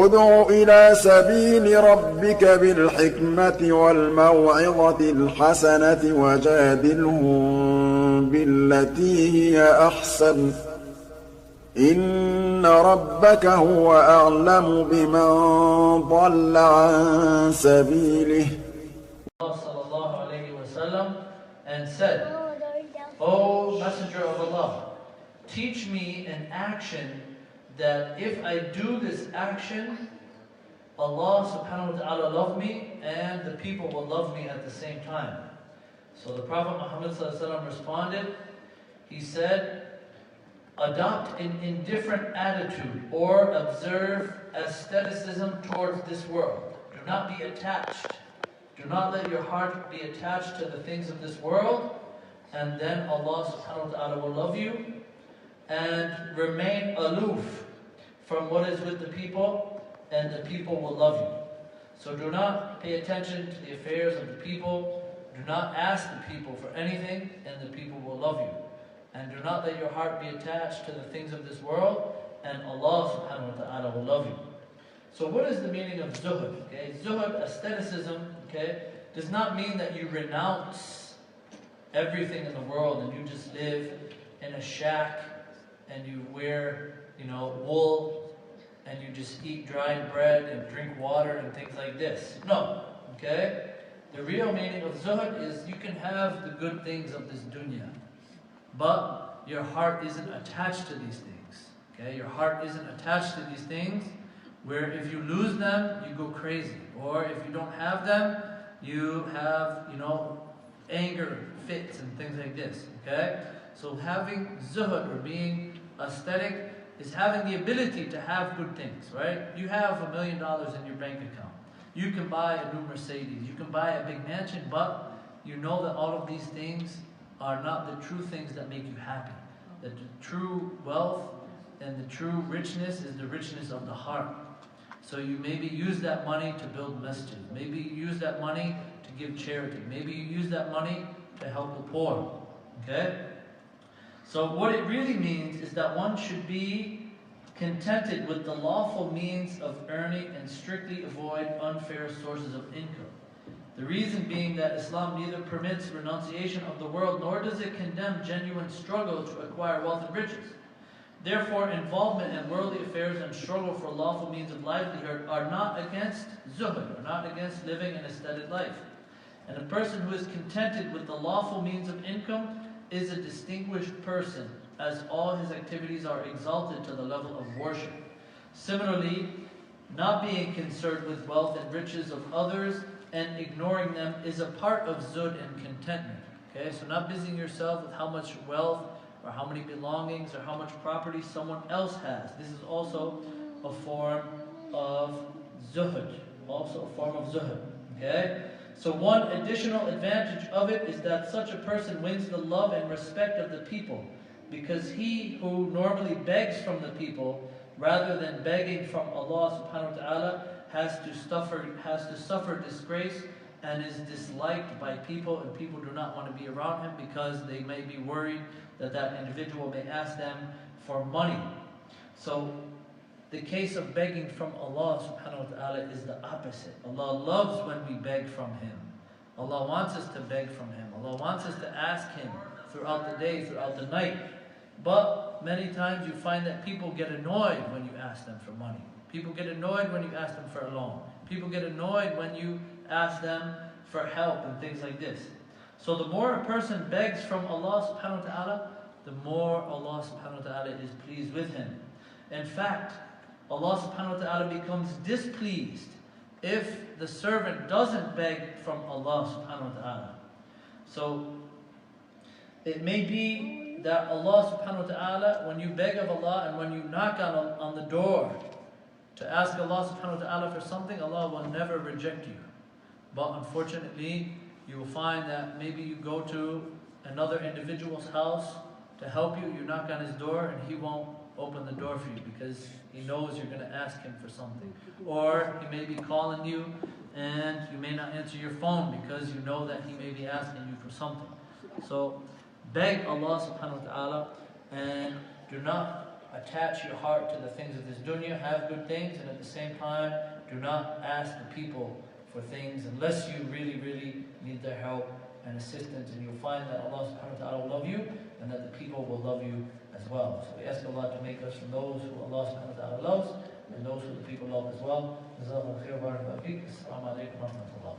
ادع إلى سبيل ربك بالحكمة والموعظة الحسنة وجادلهم بالتي هي أحسن إن ربك هو أعلم بمن ضل عن سبيله. Sallallahu alayhi wa sallam and said, O Messenger of Allah, teach me an action that if I do this action, Allah subhanahu wa ta'ala love me and the people will love me at the same time. So the Prophet Muhammad sallallahu alayhi wa sallam responded, he said, adopt an indifferent attitude or observe asceticism towards this world. Do not be attached. Do not let your heart be attached to the things of this world, and then Allah subhanahu wa ta'ala will love you. And remain aloof from what is with the people, and the people will love you. So do not pay attention to the affairs of the people. Do not ask the people for anything, and the people will love you. And do not let your heart be attached to the things of this world, and Allah subhanahu wa ta'ala will love you. So what is the meaning of zuhd? Okay, zuhd, asceticism, okay, does not mean that you renounce everything in the world and you just live in a shack and you wear, wool and you just eat dried bread and drink water and things like this. No, okay? The real meaning of zuhd is you can have the good things of this dunya, but your heart isn't attached to these things. Okay, your heart isn't attached to these things, where if you lose them, you go crazy. Or if you don't have them, you have, anger fits and things like this. Okay? So having zuhd or being aesthetic is having the ability to have good things, right? You have $1 million in your bank account. You can buy a new Mercedes. You can buy a big mansion, but you know that all of these things are not the true things that make you happy. That the true wealth and the true richness is the richness of the heart. So you maybe use that money to build masjid. Maybe you use that money to give charity. Maybe you use that money to help the poor. Okay? So what it really means is that one should be contented with the lawful means of earning and strictly avoid unfair sources of income. The reason being that Islam neither permits renunciation of the world nor does it condemn genuine struggle to acquire wealth and riches. Therefore, involvement in worldly affairs and struggle for lawful means of livelihood are not against zuhd, are not against living an aesthetic life. And a person who is contented with the lawful means of income is a distinguished person, as all his activities are exalted to the level of worship. Similarly, not being concerned with wealth and riches of others and ignoring them is a part of zuhd and contentment. Okay, so not busying yourself with how much wealth or how many belongings or how much property someone else has. This is also a form of zuhd. Also a form of zuhd. Okay? So one additional advantage of it is that such a person wins the love and respect of the people, because he who normally begs from the people rather than begging from Allah subhanahu wa ta'ala has to suffer disgrace and is disliked by people, and people do not want to be around him because they may be worried that that individual may ask them for money. So the case of begging from Allah subhanahu wa ta'ala is the opposite. Allah loves when we beg from Him. Allah wants us to beg from Him. Allah wants us to ask Him throughout the day, throughout the night. But many times you find that people get annoyed when you ask them for money. People get annoyed when you ask them for a loan. People get annoyed when you ask them for help and things like this. So the more a person begs from Allah subhanahu wa ta'ala, the more Allah subhanahu wa ta'ala is pleased with him. In fact, Allah subhanahu wa ta'ala becomes displeased if the servant doesn't beg from Allah subhanahu wa ta'ala. So it may be that Allah subhanahu wa ta'ala, when you beg of Allah and when you knock on the door to ask Allah subhanahu wa ta'ala for something, Allah will never reject you. But unfortunately, you will find that maybe you go to another individual's house to help you, you knock on his door and he won't open the door for you because he knows you're going to ask him for something. Or he may be calling you and you may not answer your phone because you know that he may be asking you for something. So beg Allah subhanahu wa ta'ala and do not attach your heart to the things of this dunya, have good things, and at the same time, do not ask the people for things unless you really, really need their help and assistance, and you'll find that Allah subhanahu wa ta'ala will love you, and that the people will love you as well. So we ask Allah to make us from those who Allah subhanahu wa ta'ala loves, and those who the people love as well. Jazakallahu khairan wa barakallahu feek. Assalamu alaikum wa rahmatullah.